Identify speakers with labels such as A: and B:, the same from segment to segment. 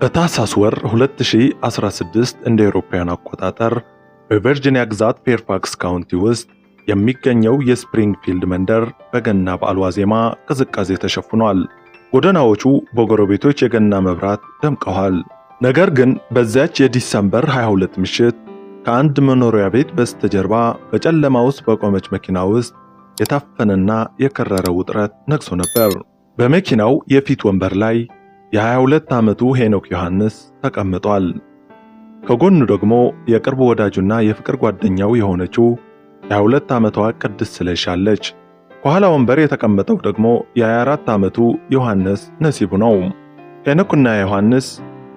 A: በታህሳስ ወር 2016 እንደ አውሮፓውያን አቆጣጠር በቨርጂኒያ ግዛት ፌርፋክስ ካውንቲ ውስጥ የሚገኘው የስፕሪንግፊልድ መንደር በገና በዓል ዋዜማ ቅዝቃዜ ተሸፍኗል። ጎዳናዎቹ በጎረቤቶች የገና መብራት ደምቀዋል። ነገር ግን በዚያች የዲሰምበር 22 ምሽት ከአንድ መኖሪያ ቤት በስተጀርባ በጨለማ ውስጥ በቆመች መኪና ውስጥ የታፈነና የከረረ ውጥረት ነግሶ ነበር። በመኪናው የፊት ወንበር ላይ የ22 ዓመቱ ሄኖክ ዮሐንስ ተቀምጧል። ከጎኑ ደግሞ የቅርብ ወዳጁና የፍቅር ጓደኛው የሆነችው የ22 ዓመቷ ቅድስት ስለሺ አለች። ከኋላ ወንበር የተቀመጠው ደግሞ የ24 ዓመቱ ዮሐንስ ነሲቡ ነው። ሄኖክና ዮሐንስ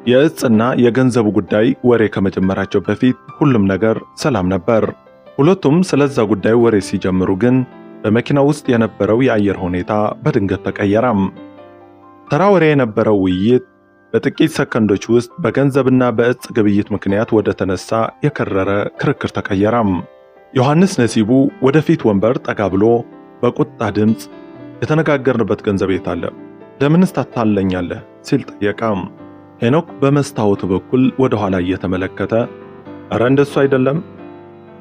A: የእጽና የገንዘቡ ጉዳይ ወሬ ከመጀመራቸው በፊት ሁሉም ነገር ሰላም ነበር። ሁለቱም ስለዛ ጉዳይ ወሬ ሲጀምሩ ግን በመኪና ውስጥ የነበረው የአየር ሁኔታ በድንገት ተቀየረም። ተራ ወሬ የነበረው ውይይት በጥቂት ሰከንዶች ውስጥ በገንዘብና በእጽ ግብይት ምክንያት ወደ ተነሳ የከረረ ክርክር ተቀየረም። ዮሐንስ ነሲቡ ወደፊት ወንበር ጠጋ ብሎ በቁጣ ድምፅ የተነጋገርንበት ገንዘብ የት አለ? ለምንስ ታታለኛለህ? ሲል ጠየቀም። ሄኖክ በመስታወቱ በኩል ወደ ኋላ እየተመለከተ አረ እንደሱ አይደለም፣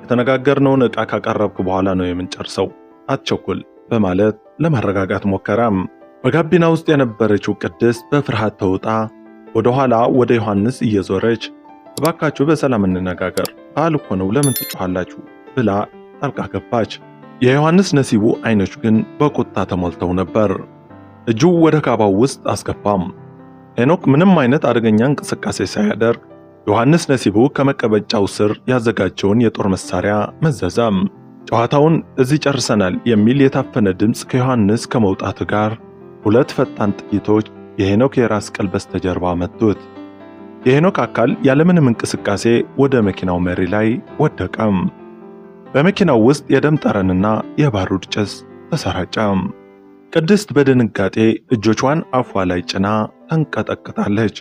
A: የተነጋገርነውን ዕቃ ካቀረብክ በኋላ ነው የምንጨርሰው፣ አትቸኩል በማለት ለማረጋጋት ሞከረም። በጋቢና ውስጥ የነበረችው ቅድስት በፍርሃት ተውጣ ወደ ኋላ ወደ ዮሐንስ እየዞረች እባካችሁ በሰላም እንነጋገር፣ በዓል እኮ ነው፣ ለምን ትጮኻላችሁ ብላ ጣልቃ ገባች። የዮሐንስ ነሲቡ አይኖች ግን በቁጣ ተሞልተው ነበር። እጁ ወደ ካባው ውስጥ አስገባም። ሄኖክ ምንም አይነት አደገኛ እንቅስቃሴ ሳያደርግ ዮሐንስ ነሲቡ ከመቀበጫው ስር ያዘጋጀውን የጦር መሳሪያ መዘዘም። ጨዋታውን እዚህ ጨርሰናል የሚል የታፈነ ድምፅ ከዮሐንስ ከመውጣቱ ጋር ሁለት ፈጣን ጥይቶች የሄኖክ የራስ ቅል በስተጀርባ መቱት። የሄኖክ አካል ያለምንም እንቅስቃሴ ወደ መኪናው መሪ ላይ ወደቀም። በመኪናው ውስጥ የደም ጠረንና የባሩድ ጭስ ተሰራጨ። ቅድስት በድንጋጤ እጆቿን አፏ ላይ ጭና ተንቀጠቅጣለች።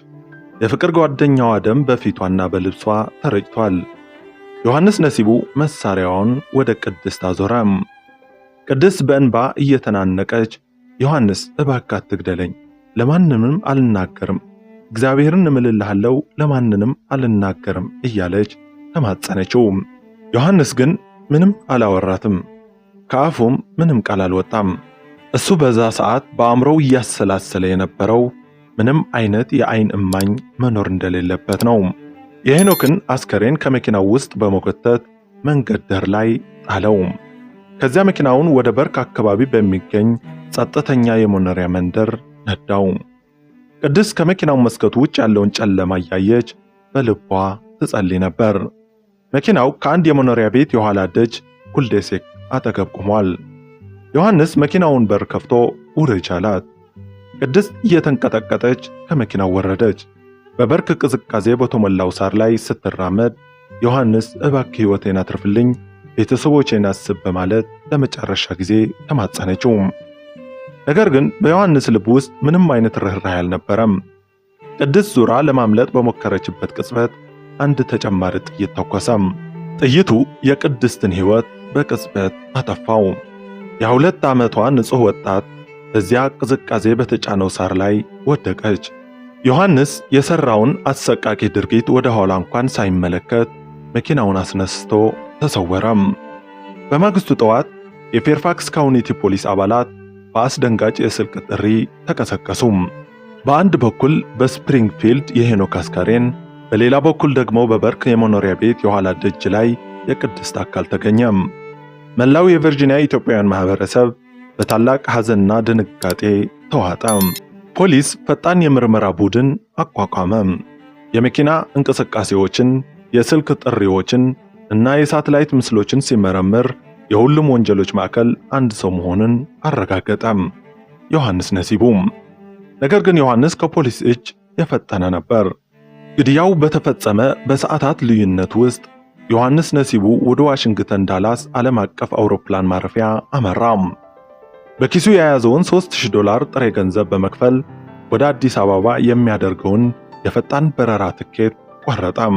A: የፍቅር ጓደኛዋ ደም በፊቷና በልብሷ ተረጭቷል። ዮሐንስ ነሲቡ መሳሪያውን ወደ ቅድስት አዞረም። ቅድስት በእንባ እየተናነቀች ዮሐንስ እባክህ አትግደለኝ፣ ለማንንም አልናገርም፣ እግዚአብሔርን እምልልሃለሁ ለማንንም አልናገርም እያለች ተማጸነችው። ዮሐንስ ግን ምንም አላወራትም። ከአፉም ምንም ቃል አልወጣም። እሱ በዛ ሰዓት በአእምሮው እያሰላሰለ የነበረው ምንም አይነት የአይን እማኝ መኖር እንደሌለበት ነው። የሄኖክን አስከሬን ከመኪናው ውስጥ በመጎተት መንገድ ዳር ላይ ጣለው። ከዚያ መኪናውን ወደ በርክ አካባቢ በሚገኝ ጸጥተኛ የመኖሪያ መንደር ነዳው። ቅድስት ከመኪናው መስኮት ውጭ ያለውን ጨለማ እያየች በልቧ ትጸልይ ነበር። መኪናው ከአንድ የመኖሪያ ቤት የኋላ ደጅ ኩልዴሴክ አጠገብ ቆሟል። ዮሐንስ መኪናውን በር ከፍቶ ውረጅ አላት። ቅድስት እየተንቀጠቀጠች ከመኪናው ወረደች። በበርክ ቅዝቃዜ በተሞላው ሳር ላይ ስትራመድ ዮሐንስ እባክህ ሕይወቴን አትርፍልኝ፣ ቤተሰቦቼን አስብ በማለት ለመጨረሻ ጊዜ ተማጸነችው። ነገር ግን በዮሐንስ ልብ ውስጥ ምንም አይነት ርኅራኄ አልነበረም። ቅድስት ዙራ ለማምለጥ በሞከረችበት ቅጽበት አንድ ተጨማሪ ጥይት ተኮሰም። ጥይቱ የቅድስትን ሕይወት በቅጽበት አጠፋው። የ2 ዓመቷ ንጹሕ ወጣት በዚያ ቅዝቃዜ በተጫነው ሳር ላይ ወደቀች። ዮሐንስ የሰራውን አሰቃቂ ድርጊት ወደ ኋላ እንኳን ሳይመለከት መኪናውን አስነስቶ ተሰወረም። በማግስቱ ጠዋት የፌርፋክስ ካውንቲ ፖሊስ አባላት በአስደንጋጭ የስልክ ጥሪ ተቀሰቀሱም። በአንድ በኩል በስፕሪንግፊልድ የሄኖክ አስከሬን፣ በሌላ በኩል ደግሞ በበርክ የመኖሪያ ቤት የኋላ ደጅ ላይ የቅድስት አካል ተገኘም። መላው የቨርጂኒያ ኢትዮጵያውያን ማህበረሰብ በታላቅ ሐዘንና ድንጋጤ ተዋጠም። ፖሊስ ፈጣን የምርመራ ቡድን አቋቋመ። የመኪና እንቅስቃሴዎችን፣ የስልክ ጥሪዎችን እና የሳተላይት ምስሎችን ሲመረምር የሁሉም ወንጀሎች ማዕከል አንድ ሰው መሆኑን አረጋገጠ፣ ዮሐንስ ነሲቡ። ነገር ግን ዮሐንስ ከፖሊስ እጅ የፈጠነ ነበር። ግድያው በተፈጸመ በሰዓታት ልዩነት ውስጥ ዮሐንስ ነሲቡ ወደ ዋሽንግተን ዳላስ ዓለም አቀፍ አውሮፕላን ማረፊያ አመራም። በኪሱ የያዘውን $3000 ጥሬ ገንዘብ በመክፈል ወደ አዲስ አበባ የሚያደርገውን የፈጣን በረራ ትኬት ቆረጠም።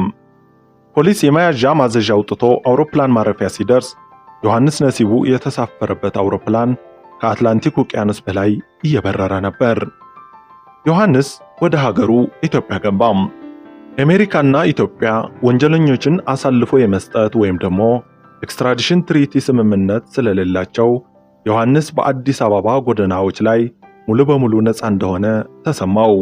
A: ፖሊስ የመያዣ ማዘዣ አውጥቶ አውሮፕላን ማረፊያ ሲደርስ ዮሐንስ ነሲቡ የተሳፈረበት አውሮፕላን ከአትላንቲክ ውቅያኖስ በላይ እየበረረ ነበር። ዮሐንስ ወደ ሀገሩ ኢትዮጵያ ገባ። አሜሪካና ኢትዮጵያ ወንጀለኞችን አሳልፎ የመስጠት ወይም ደግሞ ኤክስትራዲሽን ትሪቲ ስምምነት ስለሌላቸው ዮሐንስ በአዲስ አበባ ጎዳናዎች ላይ ሙሉ በሙሉ ነፃ እንደሆነ ተሰማው።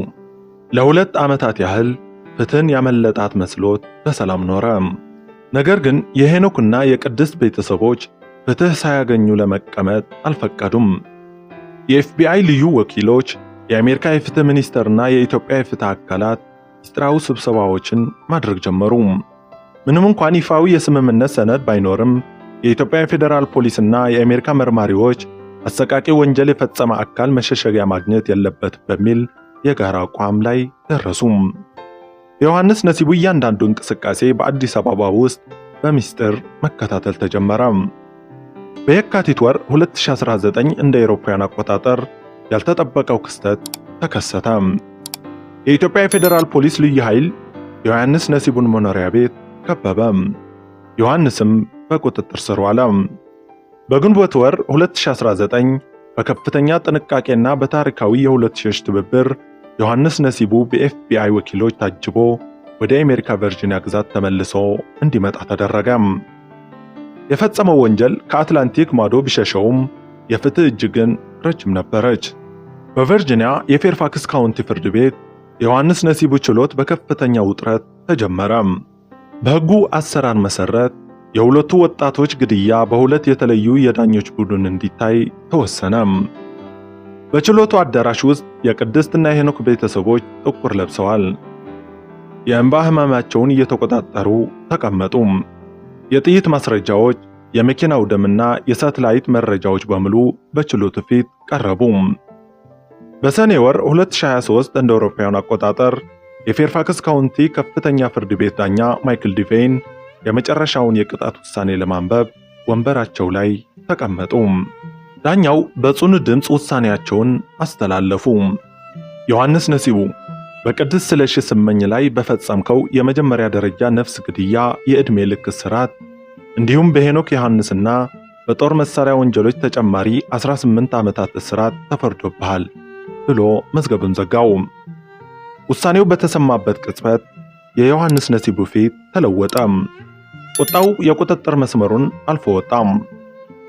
A: ለ2 ዓመታት ያህል ፍትህን ያመለጣት መስሎት በሰላም ኖረ። ነገር ግን የሄኖክና የቅድስት ቤተሰቦች ፍትህ ሳያገኙ ለመቀመጥ አልፈቀዱም። የኤፍቢአይ ልዩ ወኪሎች፣ የአሜሪካ የፍትህ ሚኒስቴርና የኢትዮጵያ የፍትህ አካላት ሚስጥራዊ ስብሰባዎችን ማድረግ ጀመሩ። ምንም እንኳን ይፋዊ የስምምነት ሰነድ ባይኖርም የኢትዮጵያ ፌዴራል ፖሊስና የአሜሪካ መርማሪዎች አሰቃቂ ወንጀል የፈጸመ አካል መሸሸጊያ ማግኘት የለበት በሚል የጋራ አቋም ላይ ደረሱ። የዮሐንስ ነሲቡ እያንዳንዱ እንቅስቃሴ በአዲስ አበባ ውስጥ በሚስጥር መከታተል ተጀመረ። በየካቲት ወር 2019 እንደ አውሮፓውያን አቆጣጠር ያልተጠበቀው ክስተት ተከሰተ። የኢትዮጵያ ፌዴራል ፖሊስ ልዩ ኃይል የዮሐንስ ነሲቡን መኖሪያ ቤት ከበበ። ዮሐንስም በቁጥጥር ስር ዋለ። በግንቦት ወር 2019 በከፍተኛ ጥንቃቄና በታሪካዊ የሁለትዮሽ ትብብር ዮሐንስ ነሲቡ በኤፍቢአይ ወኪሎች ታጅቦ ወደ አሜሪካ ቨርጂኒያ ግዛት ተመልሶ እንዲመጣ ተደረገ። የፈጸመው ወንጀል ከአትላንቲክ ማዶ ቢሸሸውም የፍትህ እጅ ግን ረጅም ነበረች። በቨርጂኒያ የፌርፋክስ ካውንቲ ፍርድ ቤት የዮሐንስ ነሲቡ ችሎት በከፍተኛ ውጥረት ተጀመረ። በሕጉ አሰራር መሰረት የሁለቱ ወጣቶች ግድያ በሁለት የተለዩ የዳኞች ቡድን እንዲታይ ተወሰነ። በችሎቱ አዳራሽ ውስጥ የቅድስትና የሄኖክ ቤተሰቦች ጥቁር ለብሰዋል። የእንባ ህመማቸውን እየተቆጣጠሩ ተቀመጡ። የጥይት ማስረጃዎች፣ የመኪናው ደምና የሳተላይት መረጃዎች በሙሉ በችሎቱ ፊት ቀረቡ። በሰኔ ወር 2023 እንደ አውሮፓውያን አቆጣጠር የፌርፋክስ ካውንቲ ከፍተኛ ፍርድ ቤት ዳኛ ማይክል ዲቬይን የመጨረሻውን የቅጣት ውሳኔ ለማንበብ ወንበራቸው ላይ ተቀመጡ። ዳኛው በጽኑ ድምፅ ውሳኔያቸውን አስተላለፉ። ዮሐንስ ነሲቡ በቅድስት ስለሺ ስመኝ ላይ በፈጸምከው የመጀመሪያ ደረጃ ነፍስ ግድያ የዕድሜ ልክ እስራት እንዲሁም በሄኖክ ዮሐንስና በጦር መሳሪያ ወንጀሎች ተጨማሪ 18 ዓመታት እስራት ተፈርዶብሃል ብሎ መዝገቡን ዘጋው። ውሳኔው በተሰማበት ቅጽበት የዮሐንስ ነሲቡ ፊት ተለወጠ። ቁጣው የቁጥጥር መስመሩን አልፎ ወጣ።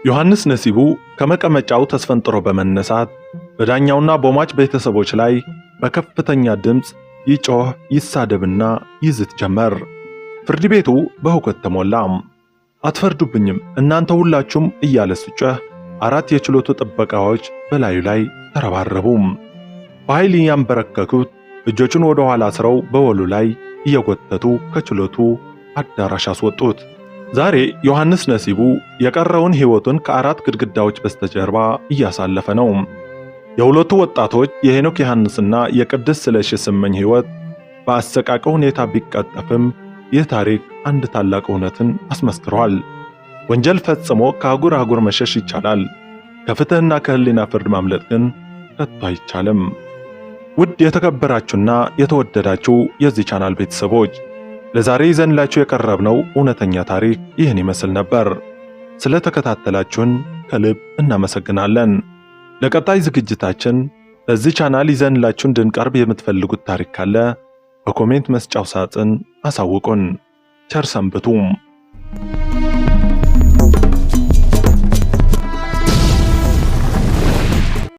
A: ዮሐንስ ነሲቡ ከመቀመጫው ተስፈንጥሮ በመነሳት በዳኛውና በሟች ቤተሰቦች ላይ በከፍተኛ ድምፅ ይጮህ፣ ይሳደብና ይዝት ጀመር። ፍርድ ቤቱ በሁከት ተሞላ። አትፈርዱብኝም እናንተ ሁላችሁም እያለ ሲጮህ 4 የችሎቱ ጥበቃዎች በላዩ ላይ ተረባረቡ። በኃይል ያንበረከኩት እጆቹን ወደ ኋላ አስረው በወሉ ላይ እየጎተቱ ከችሎቱ አዳራሽ አስወጡት። ዛሬ ዮሐንስ ነሲቡ የቀረውን ሕይወቱን ከ4 ግድግዳዎች በስተጀርባ እያሳለፈ ነው። የሁለቱ ወጣቶች የሄኖክ ዮሐንስና የቅድስት ስለሺ ስመኝ ሕይወት በአሰቃቂ ሁኔታ ቢቀጠፍም ይህ ታሪክ አንድ ታላቅ እውነትን አስመስክሯል። ወንጀል ፈጽሞ ከአህጉር አህጉር መሸሽ ይቻላል፣ ከፍትህና ከህሊና ፍርድ ማምለጥ ግን ከቶ አይቻልም። ውድ የተከበራችሁና የተወደዳችሁ የዚህ ቻናል ቤተሰቦች ለዛሬ ይዘንላችሁ የቀረብነው እውነተኛ ታሪክ ይህን ይመስል ነበር። ስለተከታተላችሁን ከልብ እናመሰግናለን። ለቀጣይ ዝግጅታችን በዚህ ቻናል ይዘንላችሁ እንድንቀርብ የምትፈልጉት ታሪክ ካለ በኮሜንት መስጫው ሳጥን አሳውቁን። ቸር ሰንብቱ።